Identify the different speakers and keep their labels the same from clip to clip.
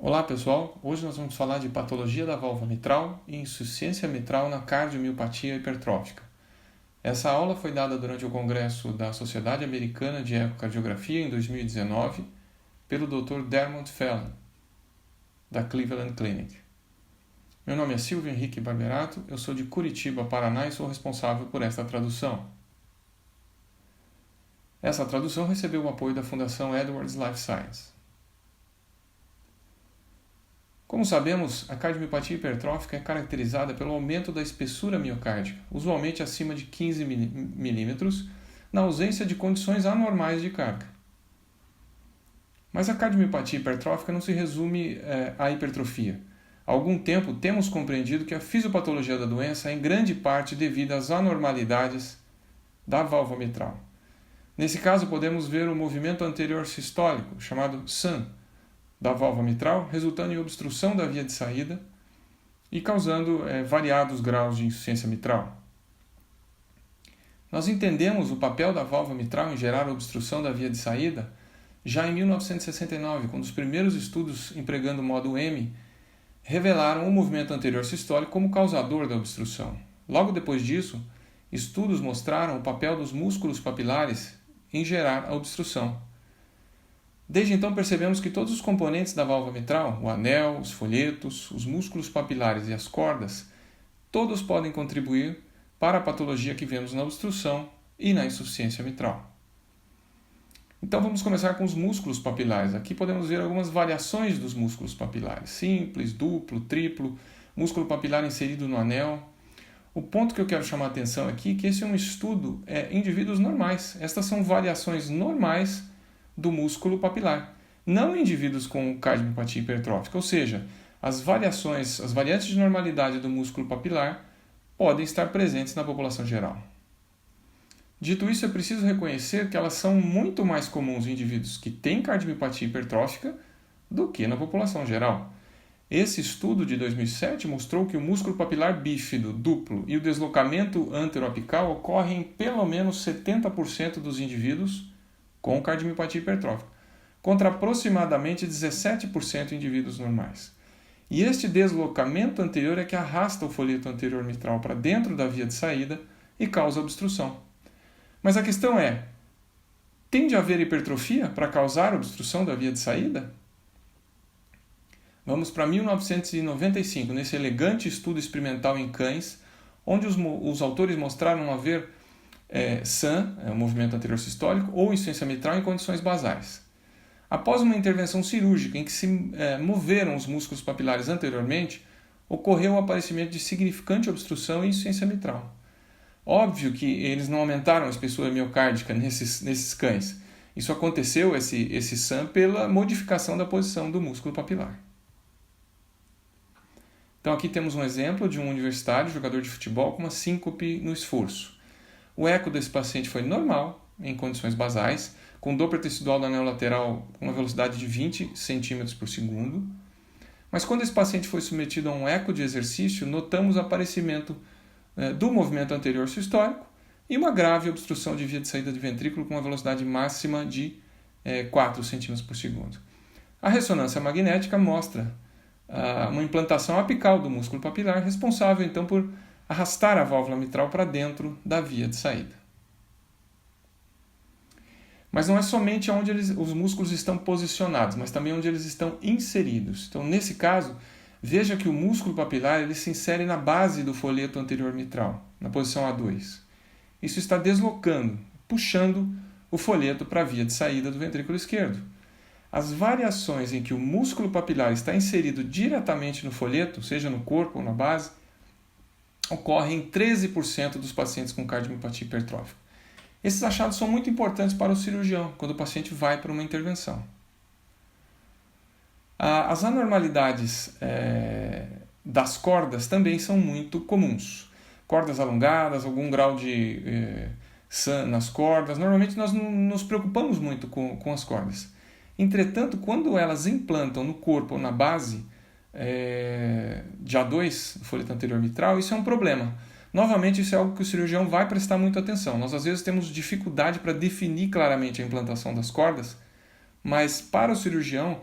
Speaker 1: Olá pessoal, hoje nós vamos falar de patologia da válvula mitral e insuficiência mitral na cardiomiopatia hipertrófica. Essa aula foi dada durante o congresso da Sociedade Americana de Ecocardiografia em 2019 pelo Dr. Dermot Fallon, da Cleveland Clinic. Meu nome é Silvio Henrique Barberato, eu sou de Curitiba, Paraná e sou responsável por esta tradução. Essa tradução recebeu o apoio da Fundação Edwards Lifesciences. Como sabemos, a cardiomiopatia hipertrófica é caracterizada pelo aumento da espessura miocárdica, usualmente acima de 15 milímetros, na ausência de condições anormais de carga. Mas a cardiomiopatia hipertrófica não se resume à hipertrofia. Há algum tempo temos compreendido que a fisiopatologia da doença é em grande parte devida às anormalidades da válvula mitral. Nesse caso, podemos ver o movimento anterior sistólico, chamado SAN, da válvula mitral, resultando em obstrução da via de saída e causando variados graus de insuficiência mitral. Nós entendemos o papel da válvula mitral em gerar obstrução da via de saída já em 1969, quando os primeiros estudos empregando o modo M revelaram o movimento anterior sistólico como causador da obstrução. Logo depois disso, estudos mostraram o papel dos músculos papilares em gerar a obstrução. Desde então percebemos que todos os componentes da válvula mitral, o anel, os folhetos, os músculos papilares e as cordas, todos podem contribuir para a patologia que vemos na obstrução e na insuficiência mitral. Então vamos começar com os músculos papilares. Aqui podemos ver algumas variações dos músculos papilares: simples, duplo, triplo, músculo papilar inserido no anel. O ponto que eu quero chamar a atenção aqui é que esse é um estudo em indivíduos normais. Estas são variações normais do músculo papilar, não em indivíduos com cardiomiopatia hipertrófica, ou seja, as variantes de normalidade do músculo papilar podem estar presentes na população geral. Dito isso, é preciso reconhecer que elas são muito mais comuns em indivíduos que têm cardiomiopatia hipertrófica do que na população geral. Esse estudo de 2007 mostrou que o músculo papilar bífido duplo e o deslocamento anteroapical ocorrem em pelo menos 70% dos indivíduos com cardiomiopatia hipertrófica, contra aproximadamente 17% em indivíduos normais. E este deslocamento anterior é que arrasta o folheto anterior mitral para dentro da via de saída e causa obstrução. Mas a questão é, tende a haver hipertrofia para causar obstrução da via de saída? Vamos para 1995, nesse elegante estudo experimental em cães, onde os autores mostraram haver SAN, o movimento anterior sistólico, ou insuficiência mitral em condições basais. Após uma intervenção cirúrgica em que se moveram os músculos papilares anteriormente, ocorreu o aparecimento de significante obstrução e insuficiência mitral. Óbvio que eles não aumentaram a espessura miocárdica nesses cães. Isso aconteceu, esse SAN, pela modificação da posição do músculo papilar. Então aqui temos um exemplo de um universitário, jogador de futebol, com uma síncope no esforço. O eco desse paciente foi normal, em condições basais, com Doppler tecidual do anel lateral com uma velocidade de 20 cm por segundo. Mas quando esse paciente foi submetido a um eco de exercício, notamos o aparecimento do movimento anterior sistólico e uma grave obstrução de via de saída de ventrículo com uma velocidade máxima de 4 cm por segundo. A ressonância magnética mostra uma implantação apical do músculo papilar, responsável então por arrastar a válvula mitral para dentro da via de saída. Mas não é somente onde os músculos estão posicionados, mas também onde eles estão inseridos. Então, nesse caso, veja que o músculo papilar ele se insere na base do folheto anterior mitral, na posição A2. Isso está deslocando, puxando o folheto para a via de saída do ventrículo esquerdo. As variações em que o músculo papilar está inserido diretamente no folheto, seja no corpo ou na base, ocorrem em 13% dos pacientes com cardiomiopatia hipertrófica. Esses achados são muito importantes para o cirurgião, quando o paciente vai para uma intervenção. As anormalidades das cordas também são muito comuns. Cordas alongadas, algum grau de SAN nas cordas. Normalmente nós não nos preocupamos muito com as cordas. Entretanto, quando elas implantam no corpo ou na base de A2, folheto anterior mitral, isso é um problema. Novamente, isso é algo que o cirurgião vai prestar muita atenção. Nós, às vezes, temos dificuldade para definir claramente a implantação das cordas, mas para o cirurgião,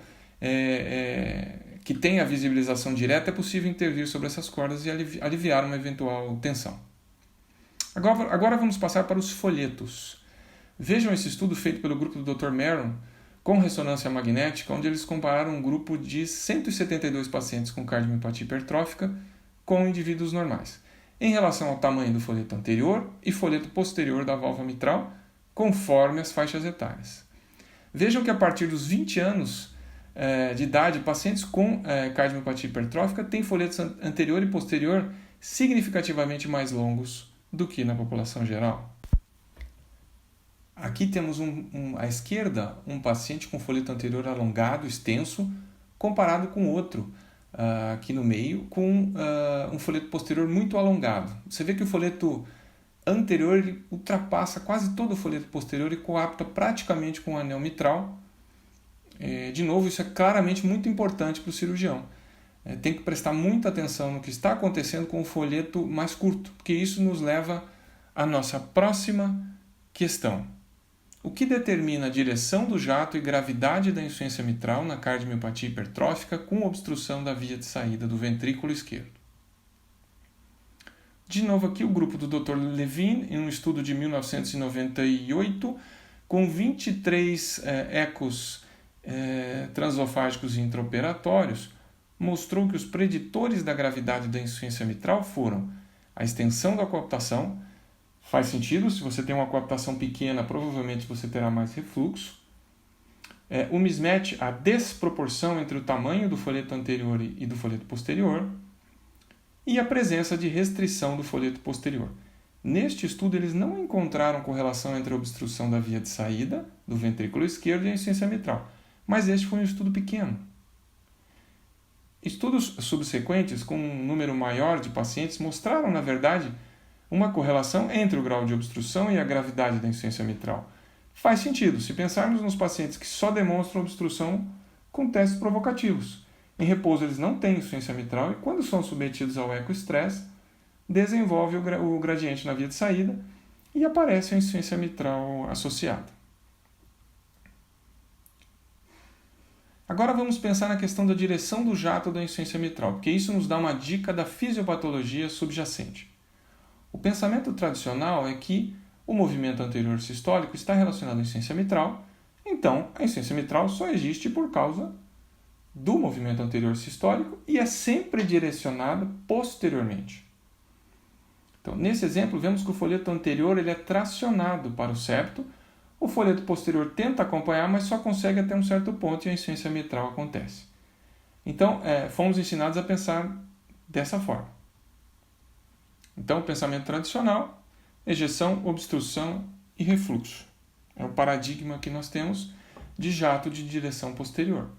Speaker 1: que tem a visibilização direta, é possível intervir sobre essas cordas e aliviar uma eventual tensão. Agora vamos passar para os folhetos. Vejam esse estudo feito pelo grupo do Dr. Maron com ressonância magnética, onde eles compararam um grupo de 172 pacientes com cardiomiopatia hipertrófica com indivíduos normais, em relação ao tamanho do folheto anterior e folheto posterior da válvula mitral, conforme as faixas etárias. Vejam que a partir dos 20 anos de idade, pacientes com cardiomiopatia hipertrófica têm folhetos anterior e posterior significativamente mais longos do que na população geral. Aqui temos à esquerda um paciente com folheto anterior alongado, extenso, comparado com outro aqui no meio, com um folheto posterior muito alongado. Você vê que o folheto anterior ele ultrapassa quase todo o folheto posterior e coapta praticamente com o anel mitral. De novo, isso é claramente muito importante para o cirurgião. Tem que prestar muita atenção no que está acontecendo com o folheto mais curto, porque isso nos leva à nossa próxima questão. O que determina a direção do jato e gravidade da insuficiência mitral na cardiomiopatia hipertrófica com obstrução da via de saída do ventrículo esquerdo? De novo aqui o grupo do Dr. Levine, em um estudo de 1998, com 23 ecos transofágicos intraoperatórios, mostrou que os preditores da gravidade da insuficiência mitral foram a extensão da coaptação. Faz sentido, se você tem uma coaptação pequena, provavelmente você terá mais refluxo. O mismatch, a desproporção entre o tamanho do folheto anterior e do folheto posterior. E a presença de restrição do folheto posterior. Neste estudo, eles não encontraram correlação entre a obstrução da via de saída do ventrículo esquerdo e a insuficiência mitral, mas este foi um estudo pequeno. Estudos subsequentes, com um número maior de pacientes, mostraram, na verdade, uma correlação entre o grau de obstrução e a gravidade da insuficiência mitral. Faz sentido se pensarmos nos pacientes que só demonstram obstrução com testes provocativos. Em repouso, eles não têm insuficiência mitral e, quando são submetidos ao ecoestresse, desenvolve o gradiente na via de saída e aparece a insuficiência mitral associada. Agora vamos pensar na questão da direção do jato da insuficiência mitral, porque isso nos dá uma dica da fisiopatologia subjacente. O pensamento tradicional é que o movimento anterior sistólico está relacionado à insuficiência mitral, então a insuficiência mitral só existe por causa do movimento anterior sistólico e é sempre direcionada posteriormente. Então, nesse exemplo, vemos que o folheto anterior ele é tracionado para o septo, o folheto posterior tenta acompanhar, mas só consegue até um certo ponto e a insuficiência mitral acontece. Então, fomos ensinados a pensar dessa forma. Então, o pensamento tradicional, ejeção, obstrução e refluxo. É o paradigma que nós temos de jato de direção posterior.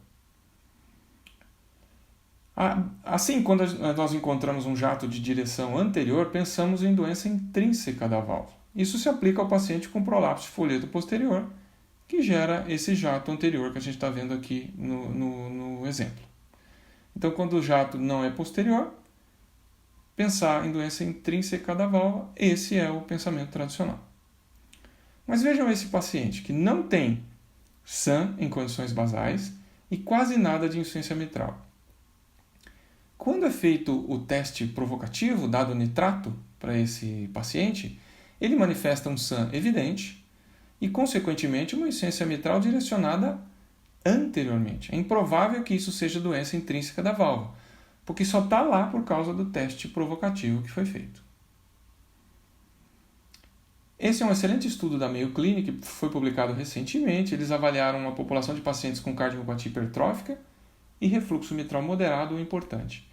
Speaker 1: Assim, quando nós encontramos um jato de direção anterior, pensamos em doença intrínseca da válvula. Isso se aplica ao paciente com prolapso de folheto posterior, que gera esse jato anterior que a gente está vendo aqui no exemplo. Então, quando o jato não é posterior, pensar em doença intrínseca da válvula, esse é o pensamento tradicional. Mas vejam esse paciente que não tem SAM em condições basais e quase nada de insuficiência mitral. Quando é feito o teste provocativo, dado nitrato para esse paciente, ele manifesta um SAM evidente e, consequentemente, uma insuficiência mitral direcionada anteriormente. É improvável que isso seja doença intrínseca da válvula, porque só está lá por causa do teste provocativo que foi feito. Esse é um excelente estudo da Mayo Clinic, que foi publicado recentemente. Eles avaliaram uma população de pacientes com cardiomiopatia hipertrófica e refluxo mitral moderado ou importante.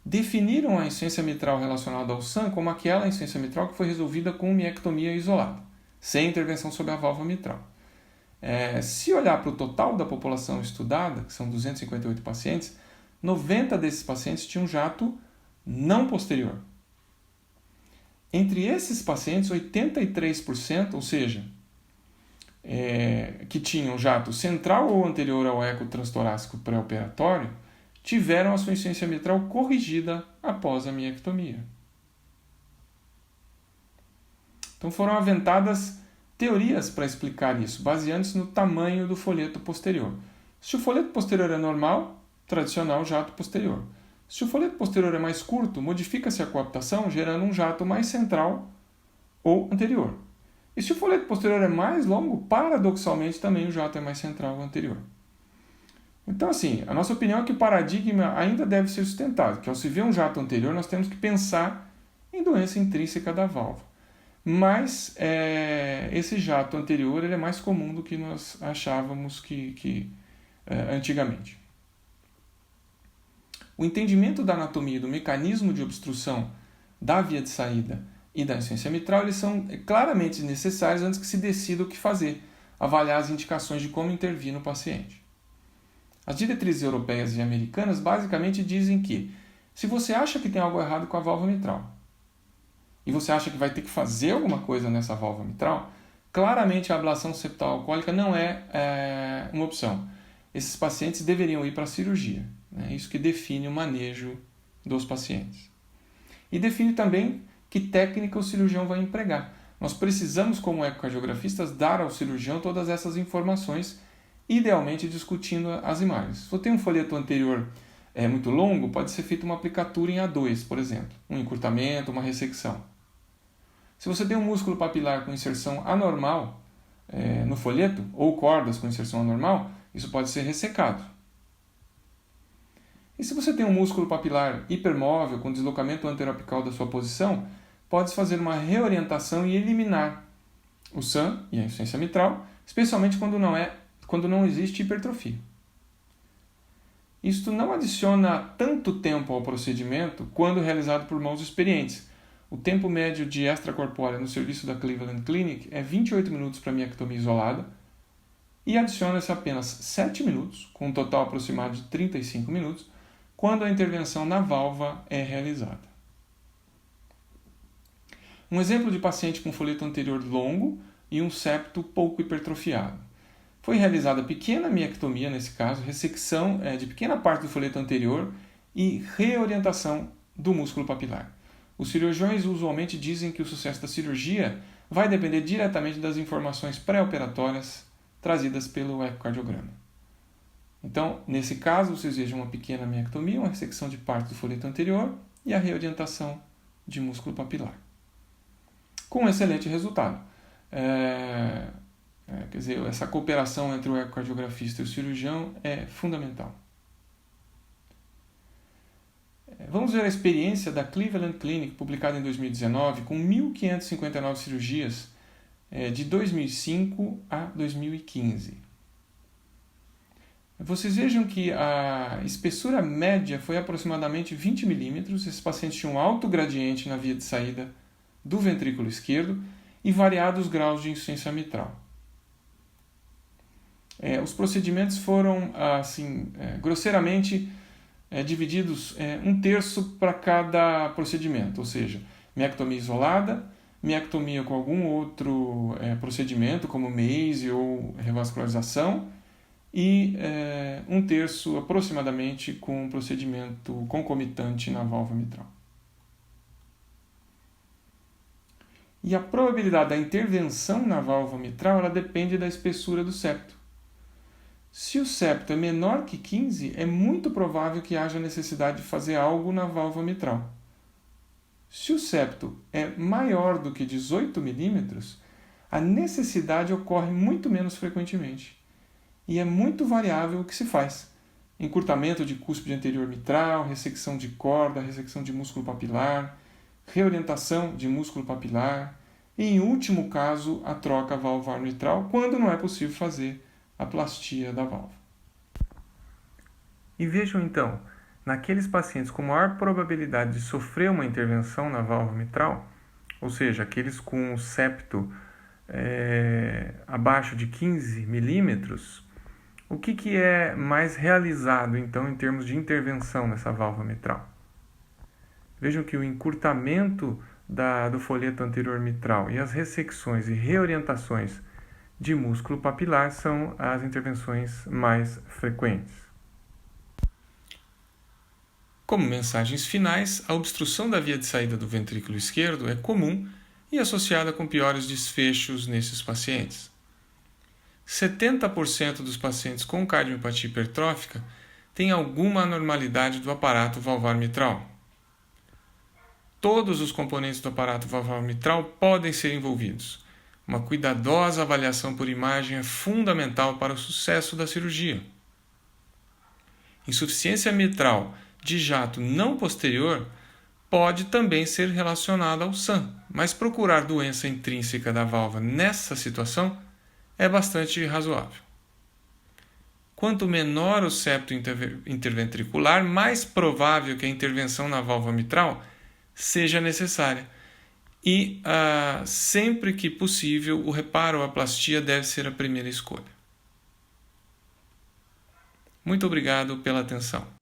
Speaker 1: Definiram a insuficiência mitral relacionada ao SAM como aquela insuficiência mitral que foi resolvida com miectomia isolada, sem intervenção sobre a válvula mitral. Se olhar para o total da população estudada, que são 258 pacientes, 90 desses pacientes tinham jato não posterior. Entre esses pacientes, 83%, ou seja, que tinham jato central ou anterior ao eco transtorácico pré-operatório, tiveram a sua insuficiência mitral corrigida após a miectomia. Então foram aventadas teorias para explicar isso, baseando-se no tamanho do folheto posterior. Se o folheto posterior é normal, tradicional jato posterior. Se o folheto posterior é mais curto, modifica-se a coaptação, gerando um jato mais central ou anterior. E se o folheto posterior é mais longo, paradoxalmente também o jato é mais central ou anterior. Então, assim, a nossa opinião é que o paradigma ainda deve ser sustentado, que ao se ver um jato anterior, nós temos que pensar em doença intrínseca da válvula. Mas esse jato anterior ele é mais comum do que nós achávamos que antigamente. O entendimento da anatomia e do mecanismo de obstrução da via de saída e da insuficiência mitral eles são claramente necessários antes que se decida o que fazer, avaliar as indicações de como intervir no paciente. As diretrizes europeias e americanas basicamente dizem que se você acha que tem algo errado com a válvula mitral e você acha que vai ter que fazer alguma coisa nessa válvula mitral, claramente a ablação septal alcoólica não é uma opção. Esses pacientes deveriam ir para a cirurgia. É isso que define o manejo dos pacientes. E define também que técnica o cirurgião vai empregar. Nós precisamos, como ecocardiografistas, dar ao cirurgião todas essas informações, idealmente discutindo as imagens. Se você tem um folheto anterior muito longo, pode ser feita uma aplicatura em A2, por exemplo, um encurtamento, uma ressecção. Se você tem um músculo papilar com inserção anormal no folheto, ou cordas com inserção anormal, isso pode ser ressecado. E se você tem um músculo papilar hipermóvel com deslocamento anteroapical da sua posição, pode-se fazer uma reorientação e eliminar o SAM e a insuficiência mitral, especialmente quando não existe hipertrofia. Isto não adiciona tanto tempo ao procedimento quando realizado por mãos experientes. O tempo médio de extracorpórea no serviço da Cleveland Clinic é 28 minutos para miectomia isolada e adiciona-se apenas 7 minutos, com um total aproximado de 35 minutos, quando a intervenção na válvula é realizada. Um exemplo de paciente com folheto anterior longo e um septo pouco hipertrofiado. Foi realizada pequena miectomia, nesse caso, ressecção de pequena parte do folheto anterior e reorientação do músculo papilar. Os cirurgiões usualmente dizem que o sucesso da cirurgia vai depender diretamente das informações pré-operatórias trazidas pelo ecocardiograma. Então, nesse caso, vocês vejam uma pequena miectomia, uma ressecção de parte do folheto anterior e a reorientação de músculo papilar. Com um excelente resultado. Quer dizer, essa cooperação entre o ecocardiografista e o cirurgião é fundamental. Vamos ver a experiência da Cleveland Clinic, publicada em 2019, com 1.559 cirurgias de 2005 a 2015. Vocês vejam que a espessura média foi aproximadamente 20 milímetros. Esses pacientes tinham um alto gradiente na via de saída do ventrículo esquerdo e variados graus de insuficiência mitral. Os procedimentos foram, grosseiramente, divididos 1/3 para cada procedimento, ou seja, miectomia isolada, miectomia com algum outro procedimento, como MACE ou revascularização, e 1/3 aproximadamente com um procedimento concomitante na válvula mitral. E a probabilidade da intervenção na válvula mitral ela depende da espessura do septo. Se o septo é menor que 15, é muito provável que haja necessidade de fazer algo na válvula mitral. Se o septo é maior do que 18 milímetros, a necessidade ocorre muito menos frequentemente. E é muito variável o que se faz. Encurtamento de cúspide anterior mitral, ressecção de corda, ressecção de músculo papilar, reorientação de músculo papilar e, em último caso, a troca valvar mitral, quando não é possível fazer a plastia da válvula. E vejam então, naqueles pacientes com maior probabilidade de sofrer uma intervenção na válvula mitral, ou seja, aqueles com o septo abaixo de 15 milímetros, o que é mais realizado, então, em termos de intervenção nessa válvula mitral? Vejam que o encurtamento do folheto anterior mitral e as ressecções e reorientações de músculo papilar são as intervenções mais frequentes. Como mensagens finais, a obstrução da via de saída do ventrículo esquerdo é comum e associada com piores desfechos nesses pacientes. 70% dos pacientes com cardiopatia hipertrófica tem alguma anormalidade do aparato valvar mitral. Todos os componentes do aparato valvar mitral podem ser envolvidos. Uma cuidadosa avaliação por imagem é fundamental para o sucesso da cirurgia. Insuficiência mitral de jato não posterior pode também ser relacionada ao SAM, mas procurar doença intrínseca da válvula nessa situação é bastante razoável. Quanto menor o septo interventricular, mais provável que a intervenção na válvula mitral seja necessária. E, sempre que possível, o reparo ou a plastia deve ser a primeira escolha. Muito obrigado pela atenção.